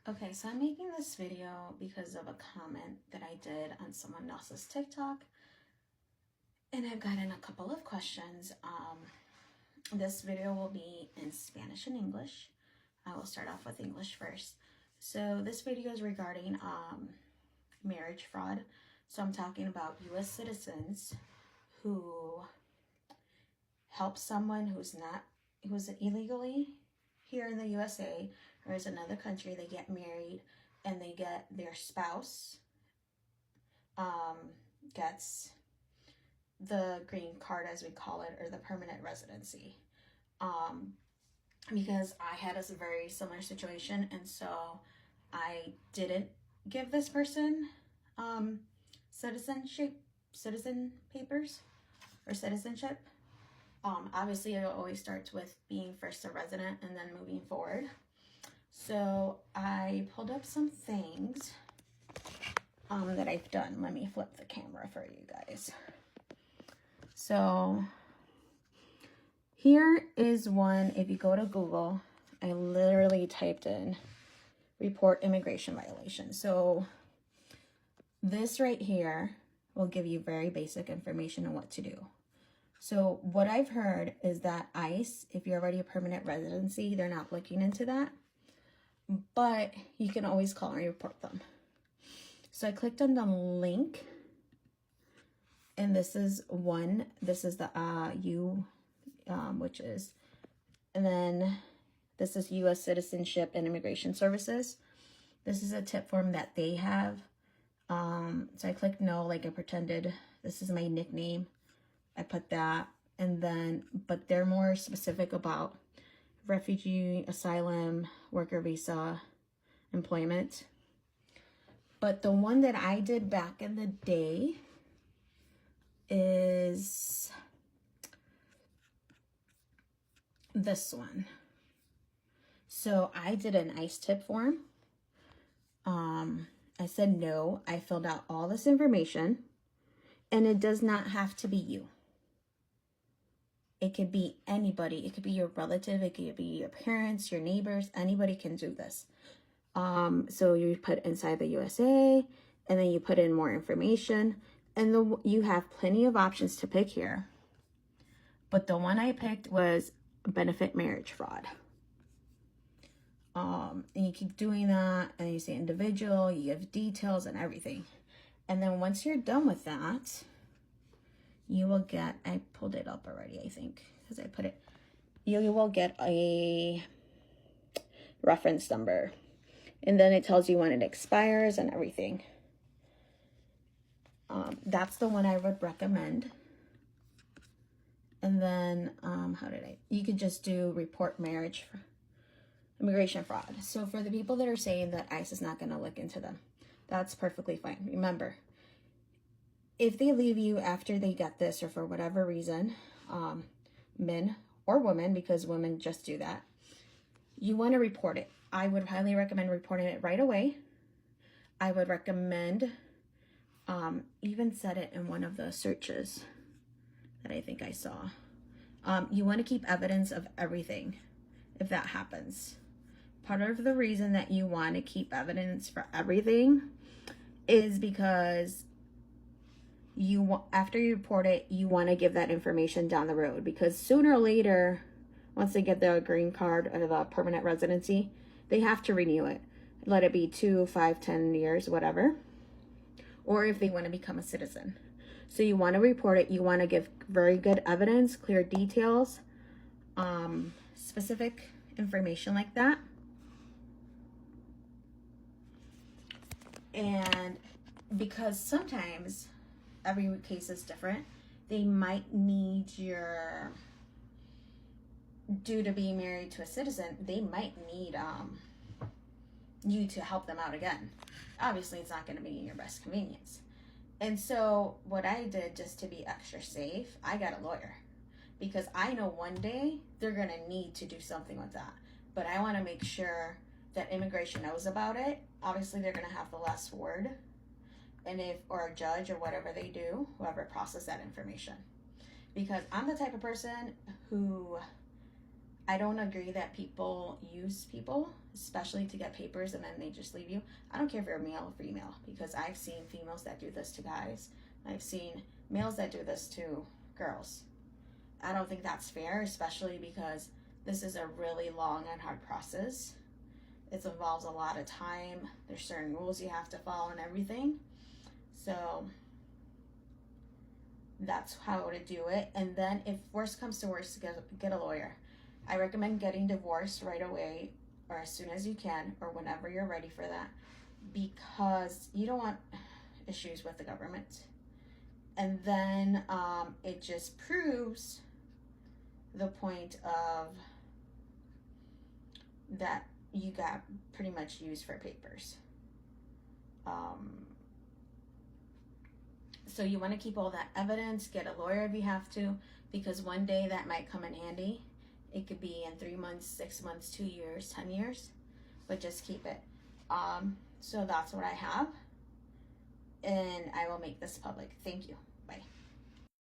Okay, so I'm making this video because of a comment that I did on someone else's TikTok, and I've gotten a couple of questions. This video will be in Spanish and English. I will start off with English first. So this video is regarding marriage fraud. So I'm talking about U.S. citizens who help someone who's illegally here in the USA or is another country. They get married and they get their spouse gets the green card, as we call it, or the permanent residency. Because I had a very similar situation, and so I didn't give this person citizen papers or citizenship. Obviously, it always starts with being first a resident and then moving forward. So I pulled up some things that I've done. Let me flip the camera for you guys. So here is one. If you go to Google, I literally typed in report immigration violation. So this right here will give you very basic information on what to do. So what I've heard is that ICE, if you're already a permanent residency, they're not looking into that, but you can always call and report them. So I clicked on the link, and this is one. This is the which is, and then this is U.S. Citizenship and Immigration Services. This is a tip form that they have. So I clicked no, like I pretended this is my nickname. I put that, and then, but they're more specific about refugee, asylum, worker visa, employment. But the one that I did back in the day is this one. So I did an ICE tip form. I said no. I filled out all this information, and it does not have to be you. It could be anybody. It could be your relative. It could be your parents, your neighbors. Anybody can do this. So you put inside the USA, and then you put in more information, and you have plenty of options to pick here. But the one I picked was benefit marriage fraud. And you keep doing that, and you say individual, you give details and everything. And then once you're done with that, you will get, I pulled it up already, I think, because I put it, you will get a reference number. And then it tells you when it expires and everything. That's the one I would recommend. And then, you could just do report marriage, immigration fraud. So for the people that are saying that ICE is not going to look into them, that's perfectly fine. Remember, if they leave you after they get this, or for whatever reason, men or women, because women just do that, you want to report it. I would highly recommend reporting it right away. I would recommend even set it in one of the searches that I think I saw. You want to keep evidence of everything if that happens. Part of the reason that you want to keep evidence for everything is because after you report it, you want to give that information down the road, because sooner or later, once they get their green card or the permanent residency, they have to renew it. Let it be 2, 5, 10 years, whatever. Or if they want to become a citizen. So you want to report it. You want to give very good evidence, clear details, specific information like that. And because sometimes every case is different, they might need due to being married to a citizen, they might need you to help them out again. Obviously, it's not going to be in your best convenience. And so what I did, just to be extra safe, I got a lawyer, because I know one day they're going to need to do something with that. But I want to make sure that immigration knows about it. Obviously, they're going to have the last word, and or a judge or whatever they do, whoever processes that information. Because I'm the type of person who I don't agree that people use people, especially to get papers, and then they just leave you. I don't care if you're male or female, because I've seen females that do this to guys. I've seen males that do this to girls. I don't think that's fair, especially because this is a really long and hard process. It involves a lot of time. There's certain rules you have to follow and everything. So that's how to do it. And then if worst comes to worst, get a lawyer. I recommend getting divorced right away, or as soon as you can, or whenever you're ready for that, because you don't want issues with the government. And then it just proves the point of that you got pretty much used for papers. So you want to keep all that evidence, get a lawyer if you have to, because one day that might come in handy. It could be in 3 months, 6 months, 2 years, 10 years, but just keep it. So that's what I have, and I will make this public. Thank you.